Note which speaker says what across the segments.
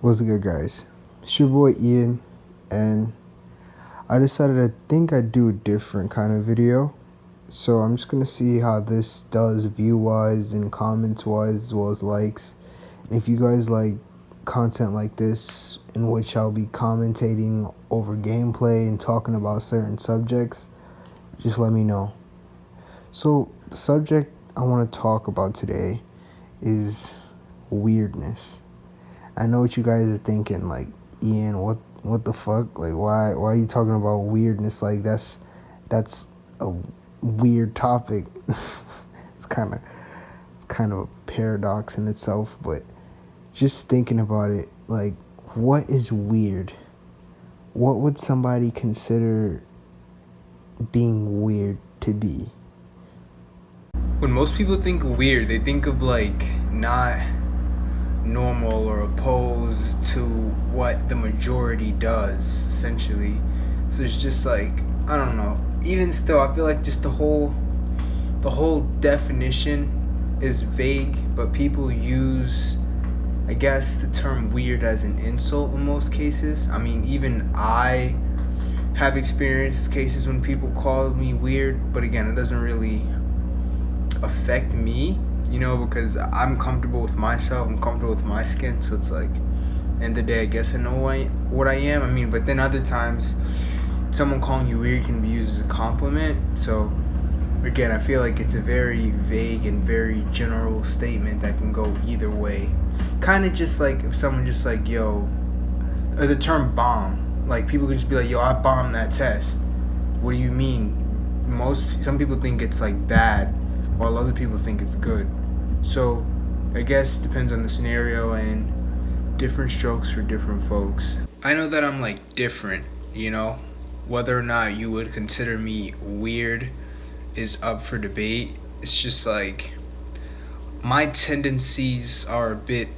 Speaker 1: What's good, guys? It's your boy Ian, and I decided I'd do a different kind of video. So I'm just gonna see how this does view wise and comments wise as well as likes. And if you guys like content like this, in which I'll be commentating over gameplay and talking about certain subjects, just let me know. So the subject I want to talk about today is weirdness. I know what you guys are thinking, like, Ian, what the fuck? Like, why are you talking about weirdness? Like, that's a weird topic. It's kind of a paradox in itself, but just thinking about it, like, what is weird? What would somebody consider being weird to be?
Speaker 2: When most people think weird, they think of like not normal or opposed to what the majority does, essentially. So it's just like, I don't know. Even still, I feel like just the whole definition is vague, but people use, I guess, the term weird as an insult in most cases. I mean, even I have experienced cases when people call me weird, but again, it doesn't really affect me, because I'm comfortable with myself, I'm comfortable with my skin, so it's like, end of the day, I guess I know what I am. I mean, but then other times, someone calling you weird can be used as a compliment, so again, I feel like it's a very vague and very general statement that can go either way. Kind of just like if someone just like, yo, or the term bomb, like people could just be like, yo, I bombed that test. What do you mean? Some people think it's like bad, while other people think it's good. So I guess it depends on the scenario and different strokes for different folks. I know that I'm like different, whether or not you would consider me weird is up for debate. It's just like my tendencies are a bit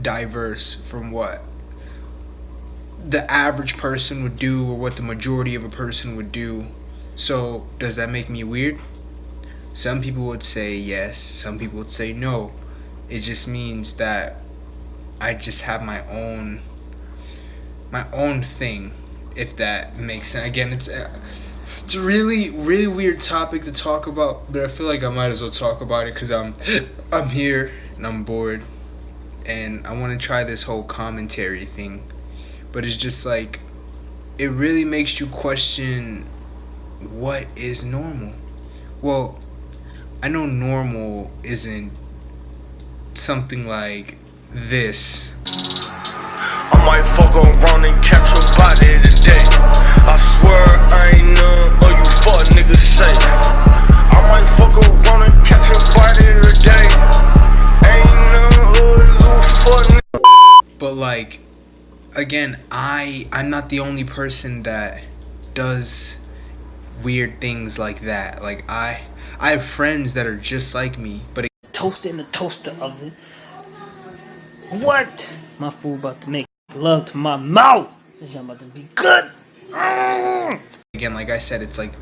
Speaker 2: diverse from what the average person would do or what the majority of a person would do. So does that make me weird? Some people would say yes, some people would say no. It just means that I just have my own thing, if that makes sense. Again, it's a really, really weird topic to talk about, but I feel like I might as well talk about it because I'm here and I'm bored and I want to try this whole commentary thing. But it's just like, it really makes you question what is normal. Well, I know normal isn't something like this.
Speaker 3: I might fuck around and catch a body today. I swear I ain't none of you fuck niggas safe. I might fuck around and catch a body today. Ain't none of you fuck niggas.
Speaker 2: But like, again, I'm not the only person that does weird things like that. Like I have friends that are just like me, but
Speaker 4: toaster in the toaster oven. What? My food about to make love to my mouth. This is about to be good.
Speaker 2: Again, like I said, it's like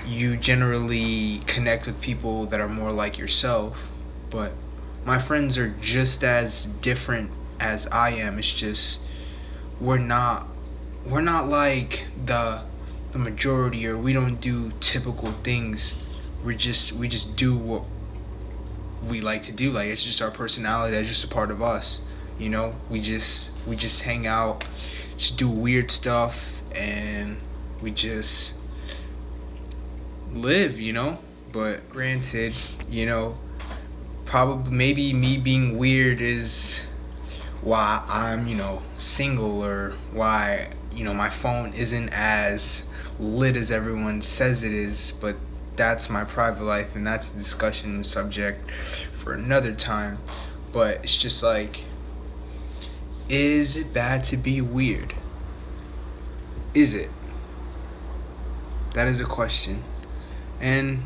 Speaker 2: you generally connect with people that are more like yourself, but my friends are just as different as I am. It's just we're not like the majority, or we don't do typical things. We just do what we like to do. Like, it's just our personality. That's just a part of us. We just hang out, just do weird stuff, and we just live. But granted, probably maybe me being weird is why I'm single, or why my phone isn't as lit as everyone says it is. But that's my private life, and that's a discussion subject for another time. But it's just like, is it bad to be weird? Is it? That is a question. And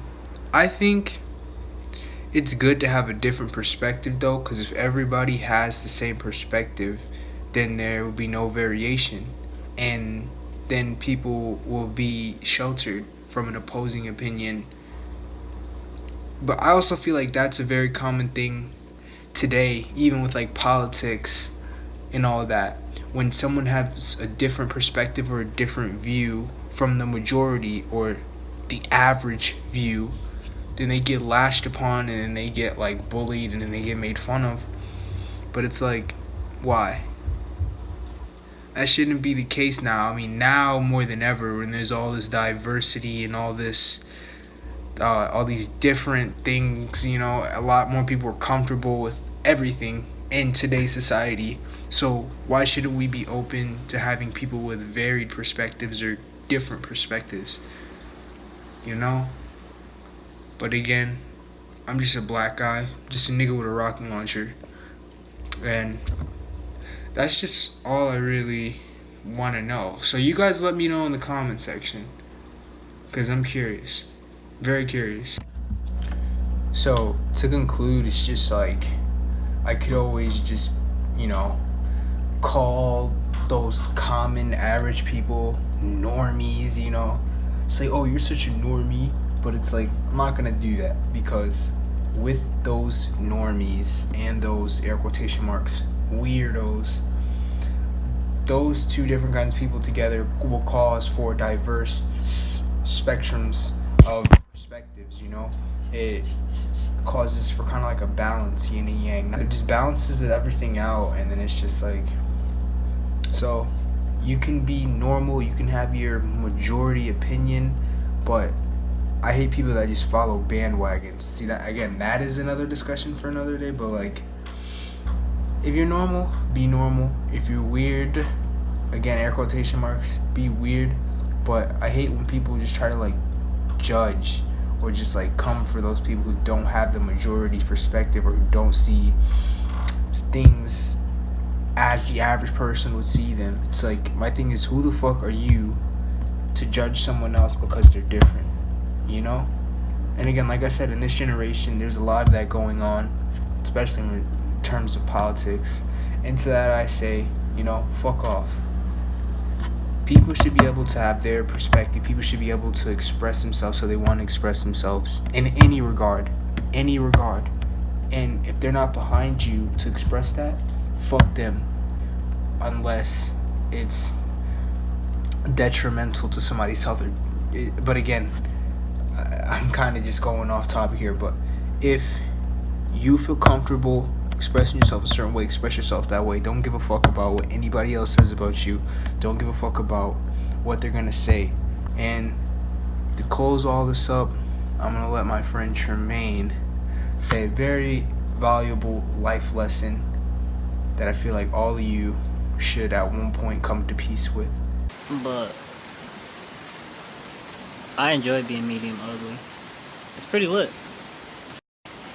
Speaker 2: I think it's good to have a different perspective, though, because if everybody has the same perspective, then there will be no variation, and then people will be sheltered from an opposing opinion. But I also feel like that's a very common thing today, even with like politics and all of that. When someone has a different perspective or a different view from the majority or the average view, then they get lashed upon and then they get like bullied and then they get made fun of. But it's like, why? That shouldn't be the case now. I mean, now more than ever, when there's all this diversity and all this, all these different things, you know, a lot more people are comfortable with everything in today's society. So why shouldn't we be open to having people with varied perspectives or different perspectives? You know? But again, I'm just a black guy, just a nigga with a rocket launcher. And that's just all I really want to know. So you guys let me know in the comment section, because I'm curious. Very curious. So to conclude, it's just like, I could always just, you know, call those common average people normies, you know. Say, oh, you're such a normie. But it's like, I'm not going to do that, because with those normies and those air quotation marks weirdos, those two different kinds of people together will cause for diverse spectrums of perspectives, you know. It causes for kind of like a balance, yin and yang. It just balances everything out, and then it's just like, so you can be normal, you can have your majority opinion, but I hate people that just follow bandwagons. See, that again, that is another discussion for another day. But like, if you're normal, be normal. If you're weird, again, air quotation marks, be weird. But I hate when people just try to like judge or just like come for those people who don't have the majority's perspective or who don't see things as the average person would see them. It's like, my thing is, who the fuck are you to judge someone else because they're different? You know? And again, like I said, in this generation, there's a lot of that going on, especially in terms of politics. And to that I say, you know, fuck off. People should be able to have their perspective. People should be able to express themselves so they want to express themselves in any regard. Any regard. And if they're not behind you to express that, fuck them. Unless it's detrimental to somebody's health. But again, I'm kind of just going off topic here, but if you feel comfortable expressing yourself a certain way, express yourself that way. Don't give a fuck about what anybody else says about you. Don't give a fuck about what they're gonna say. And to close all this up, I'm gonna let my friend Tremaine say a very valuable life lesson that I feel like all of you should at one point come to peace with.
Speaker 4: But I enjoy being medium ugly. It's pretty lit.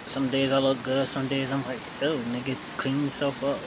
Speaker 4: Some days I look good, some days I'm like, oh, nigga, clean yourself up.